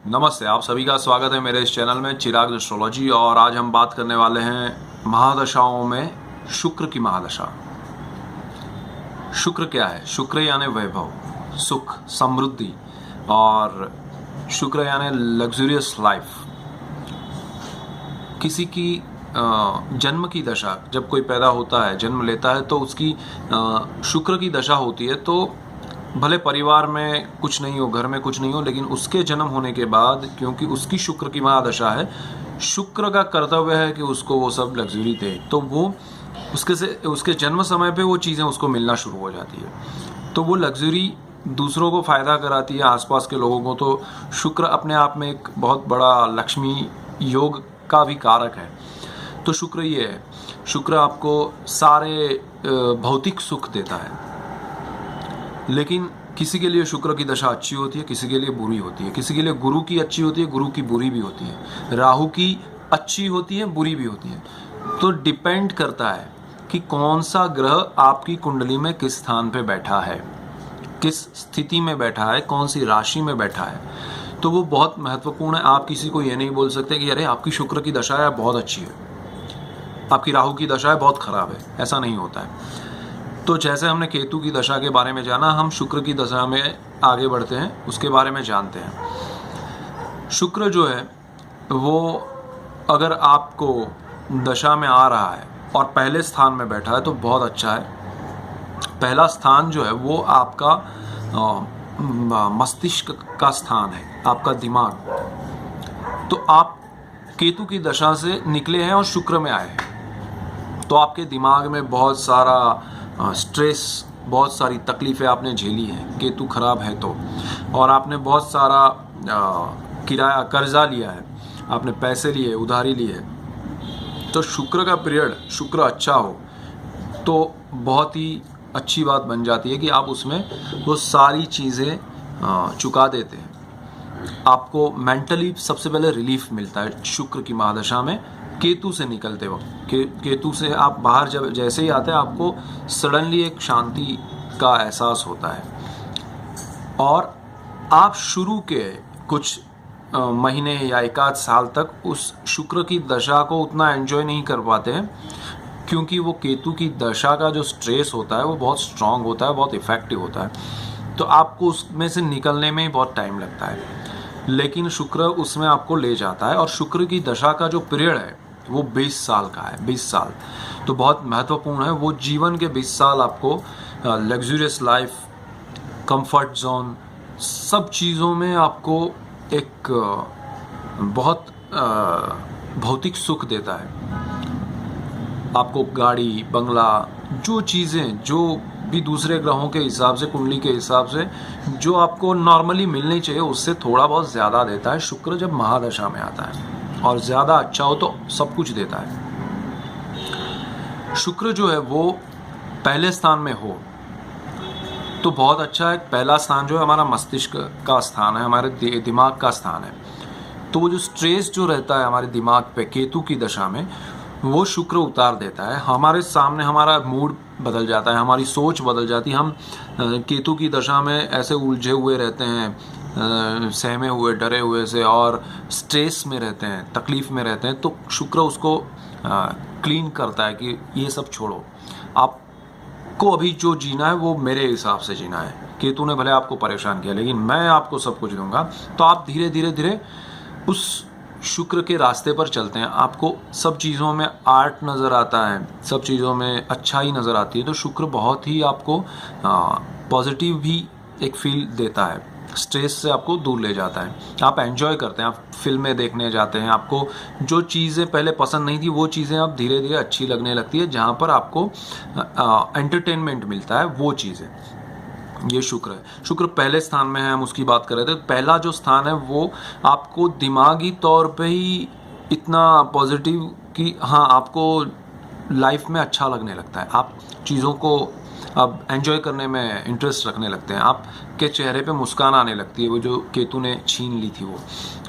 नमस्ते, आप सभी का स्वागत है मेरे इस चैनल में चिराग एस्ट्रोलॉजी। और आज हम बात करने वाले हैं महादशाओं में शुक्र की महादशा। शुक्र क्या है? शुक्र यानी वैभव, सुख, समृद्धि, और शुक्र यानी लग्जूरियस लाइफ। किसी की जन्म की दशा, जब कोई पैदा होता है, जन्म लेता है, तो उसकी शुक्र की दशा होती है। तो भले परिवार में कुछ नहीं हो, घर में कुछ नहीं हो, लेकिन उसके जन्म होने के बाद, क्योंकि उसकी शुक्र की महादशा है, शुक्र का कर्तव्य है कि उसको वो सब लग्जरी दे। तो वो उसके जन्म समय पे वो चीज़ें उसको मिलना शुरू हो जाती है। तो वो लग्जरी दूसरों को फ़ायदा कराती है, आसपास के लोगों को। तो शुक्र अपने आप में एक बहुत बड़ा लक्ष्मी योग का भी कारक है। तो शुक्र ये है, शुक्र आपको सारे भौतिक सुख देता है। लेकिन किसी के लिए शुक्र की दशा अच्छी होती है, किसी के लिए बुरी होती है। किसी के लिए गुरु की अच्छी होती है, गुरु की बुरी भी होती है। राहु की अच्छी होती है, बुरी भी होती है। तो डिपेंड करता है कि कौन सा ग्रह आपकी कुंडली में किस स्थान पे बैठा है, किस स्थिति में बैठा है, कौन सी राशि में बैठा है। तो वो बहुत महत्वपूर्ण है। आप किसी को ये नहीं बोल सकते कि अरे आपकी शुक्र की दशा है बहुत अच्छी है, आपकी राहु की दशा है बहुत खराब है। ऐसा नहीं होता है। तो जैसे हमने केतु की दशा के बारे में जाना, हम शुक्र की दशा में आगे बढ़ते हैं, उसके बारे में जानते हैं। शुक्र जो है वो अगर आपको दशा में आ रहा है और पहले स्थान में बैठा है तो बहुत अच्छा है। पहला स्थान जो है वो आपका मस्तिष्क का स्थान है, आपका दिमाग। तो आप केतु की दशा से निकले हैं और शुक्र में आए हैं, तो आपके दिमाग में बहुत सारा स्ट्रेस, बहुत सारी तकलीफ़ें आपने झेली हैं केतु खराब है तो। और आपने बहुत सारा किराया कर्जा लिया है, आपने पैसे लिए, उधारी लिए। तो शुक्र का पीरियड, शुक्र अच्छा हो तो बहुत ही अच्छी बात बन जाती है कि आप उसमें वो सारी चीज़ें चुका देते हैं। आपको मेंटली सबसे पहले रिलीफ मिलता है शुक्र की महादशा में। केतु से निकलते वक्त, केतु से आप बाहर जब जैसे ही आते हैं, आपको सडनली एक शांति का एहसास होता है। और आप शुरू के कुछ महीने या एक आध साल तक उस शुक्र की दशा को उतना एंजॉय नहीं कर पाते हैं, क्योंकि वो केतु की दशा का जो स्ट्रेस होता है वो बहुत स्ट्रांग होता है, बहुत इफ़ेक्टिव होता है। तो आपको उसमें से निकलने में ही बहुत टाइम लगता है। लेकिन शुक्र उसमें आपको ले जाता है। और शुक्र की दशा का जो पीरियड है वो 20 साल का है, 20 साल। तो बहुत महत्वपूर्ण है। वो जीवन के 20 साल आपको लग्जूरियस लाइफ, कंफर्ट जोन, सब चीज़ों में आपको एक बहुत भौतिक सुख देता है। आपको गाड़ी, बंगला, जो चीज़ें जो भी दूसरे ग्रहों के हिसाब से, कुंडली के हिसाब से जो आपको नॉर्मली मिलनी चाहिए, उससे थोड़ा बहुत ज़्यादा देता है शुक्र जब महादशा में आता है। और ज़्यादा अच्छा हो तो सब कुछ देता है। शुक्र जो है वो पहले स्थान में हो तो बहुत अच्छा है। पहला स्थान जो है हमारा मस्तिष्क का स्थान है, हमारे दिमाग का स्थान है। तो वो जो स्ट्रेस जो रहता है हमारे दिमाग पे केतु की दशा में, वो शुक्र उतार देता है। हमारे सामने हमारा मूड बदल जाता है, हमारी सोच बदल जाती है। हम केतु की दशा में ऐसे उलझे हुए रहते हैं, सहमे हुए, डरे हुए से, और स्ट्रेस में रहते हैं, तकलीफ़ में रहते हैं। तो शुक्र उसको क्लीन करता है कि ये सब छोड़ो, आपको अभी जो जीना है वो मेरे हिसाब से जीना है। केतु ने भले आपको परेशान किया, लेकिन मैं आपको सब कुछ दूंगा। तो आप धीरे धीरे धीरे उस शुक्र के रास्ते पर चलते हैं। आपको सब चीज़ों में आर्ट नज़र आता है, सब चीज़ों में अच्छाई नज़र आती है। तो शुक्र बहुत ही आपको पॉजिटिव भी एक फील देता है, स्ट्रेस से आपको दूर ले जाता है। आप एंजॉय करते हैं, आप फिल्में देखने जाते हैं, आपको जो चीज़ें पहले पसंद नहीं थी वो चीज़ें अब धीरे धीरे अच्छी लगने लगती है। जहाँ पर आपको एंटरटेनमेंट मिलता है वो चीज़ें, ये शुक्र है। शुक्र पहले स्थान में है, हम उसकी बात कर रहे थे। पहला जो स्थान है वो आपको दिमागी तौर पे ही इतना पॉजिटिव कि हाँ, आपको लाइफ में अच्छा लगने लगता है। आप चीज़ों को अब एंजॉय करने में इंटरेस्ट रखने लगते हैं, आपके चेहरे पे मुस्कान आने लगती है, वो जो केतु ने छीन ली थी वो।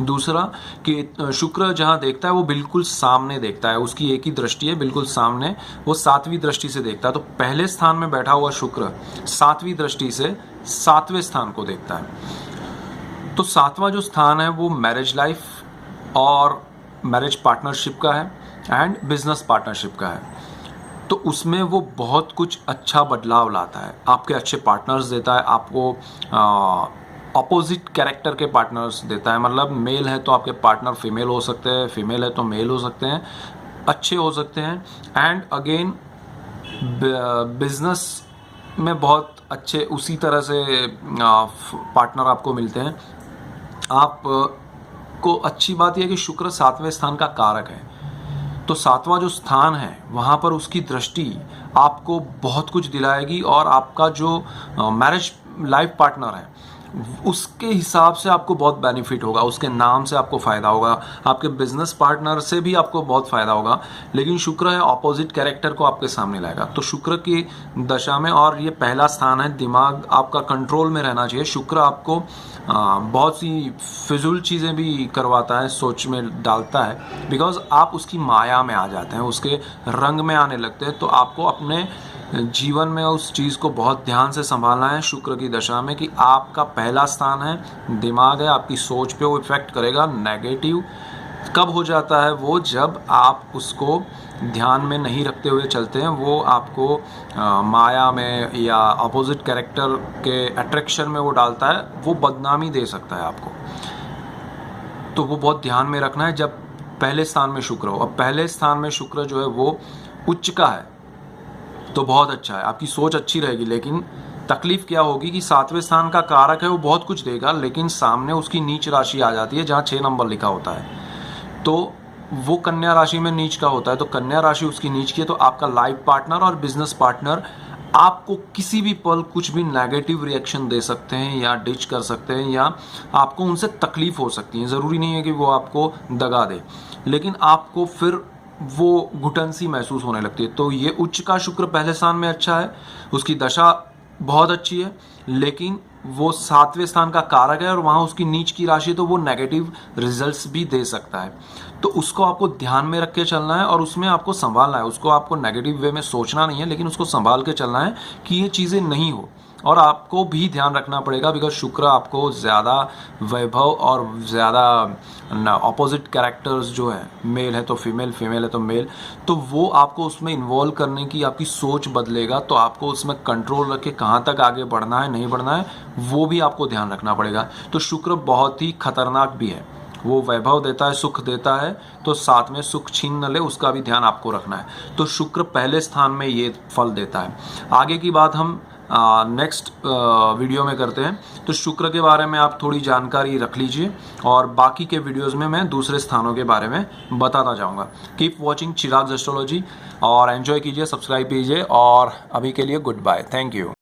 दूसरा कि शुक्र जहाँ देखता है वो बिल्कुल सामने देखता है, उसकी एक ही दृष्टि है, बिल्कुल सामने। वो 7वीं दृष्टि से देखता है। तो पहले स्थान में बैठा हुआ शुक्र 7वीं दृष्टि से 7वें स्थान को देखता है। तो सातवां जो स्थान है वो मैरिज लाइफ और मैरिज पार्टनरशिप का है एंड बिजनेस पार्टनरशिप का है। तो उसमें वो बहुत कुछ अच्छा बदलाव लाता है, आपके अच्छे पार्टनर्स देता है, आपको अपोजिट कैरेक्टर के पार्टनर्स देता है। मतलब मेल है तो आपके पार्टनर फीमेल हो सकते हैं, फीमेल है तो मेल हो सकते हैं, अच्छे हो सकते हैं। एंड अगेन बिजनेस में बहुत अच्छे उसी तरह से पार्टनर आपको मिलते हैं। आप को अच्छी बात यह है कि शुक्र 7वें स्थान का कारक है, तो 7वां जो स्थान है वहाँ पर उसकी दृष्टि आपको बहुत कुछ दिलाएगी और आपका जो मैरिज लाइफ पार्टनर है उसके हिसाब से आपको बहुत बेनिफिट होगा, उसके नाम से आपको फ़ायदा होगा, आपके बिजनेस पार्टनर से भी आपको बहुत फ़ायदा होगा। लेकिन शुक्र है ऑपोजिट कैरेक्टर को आपके सामने लाएगा। तो शुक्र की दशा में, और ये पहला स्थान है, दिमाग आपका कंट्रोल में रहना चाहिए। शुक्र आपको बहुत सी फिजूल चीज़ें भी करवाता है, सोच में डालता है, बिकॉज आप उसकी माया में आ जाते हैं, उसके रंग में आने लगते हैं। तो आपको अपने जीवन में उस चीज़ को बहुत ध्यान से संभालना है शुक्र की दशा में कि आपका पहला स्थान है, दिमाग है, आपकी सोच पे वो इफेक्ट करेगा। नेगेटिव कब हो जाता है वो, जब आप उसको ध्यान में नहीं रखते हुए चलते हैं, वो आपको माया में या अपोजिट कैरेक्टर के अट्रैक्शन में वो डालता है, वो बदनामी दे सकता है आपको। तो वो बहुत ध्यान में रखना है जब पहले स्थान में शुक्र हो। अब पहले स्थान में शुक्र जो है वो उच्च का है तो बहुत अच्छा है, आपकी सोच अच्छी रहेगी। लेकिन तकलीफ क्या होगी कि 7वें स्थान का कारक है, वो बहुत कुछ देगा, लेकिन सामने उसकी नीच राशि आ जाती है जहाँ 6 नंबर लिखा होता है। तो वो कन्या राशि में नीच का होता है, तो कन्या राशि उसकी नीच की है। तो आपका लाइफ पार्टनर और बिजनेस पार्टनर आपको किसी भी पल कुछ भी नेगेटिव रिएक्शन दे सकते हैं या डिच कर सकते हैं, या आपको उनसे तकलीफ हो सकती है। ज़रूरी नहीं है कि वो आपको दगा दे, लेकिन आपको फिर वो घुटन सी महसूस होने लगती है। तो ये उच्च का शुक्र पहले स्थान में अच्छा है, उसकी दशा बहुत अच्छी है, लेकिन वो 7वें स्थान का कारक है और वहाँ उसकी नीच की राशि, तो वो नेगेटिव रिजल्ट्स भी दे सकता है। तो उसको आपको ध्यान में रख के चलना है और उसमें आपको संभालना है। उसको आपको नेगेटिव वे में सोचना नहीं है, लेकिन उसको संभाल के चलना है कि ये चीज़ें नहीं हो। और आपको भी ध्यान रखना पड़ेगा, बिकॉज शुक्र आपको ज़्यादा वैभव और ज़्यादा अपोजिट कैरेक्टर्स जो है, मेल है तो फीमेल, फीमेल है तो मेल, तो वो आपको उसमें इन्वॉल्व करने की आपकी सोच बदलेगा। तो आपको उसमें कंट्रोल रख के कहाँ तक आगे बढ़ना है, नहीं बढ़ना है, वो भी आपको ध्यान रखना पड़ेगा। तो शुक्र बहुत ही खतरनाक भी है, वो वैभव देता है, सुख देता है, तो साथ में सुख छीन न ले, उसका भी ध्यान आपको रखना है। तो शुक्र पहले स्थान में ये फल देता है। आगे की बात हम नेक्स्ट वीडियो में करते हैं। तो शुक्र के बारे में आप थोड़ी जानकारी रख लीजिए और बाकी के वीडियोस में मैं दूसरे स्थानों के बारे में बताता जाऊंगा। कीप वॉचिंग चिराग एस्ट्रोलॉजी और एंजॉय कीजिए, सब्सक्राइब कीजिए, और अभी के लिए गुड बाय, थैंक यू।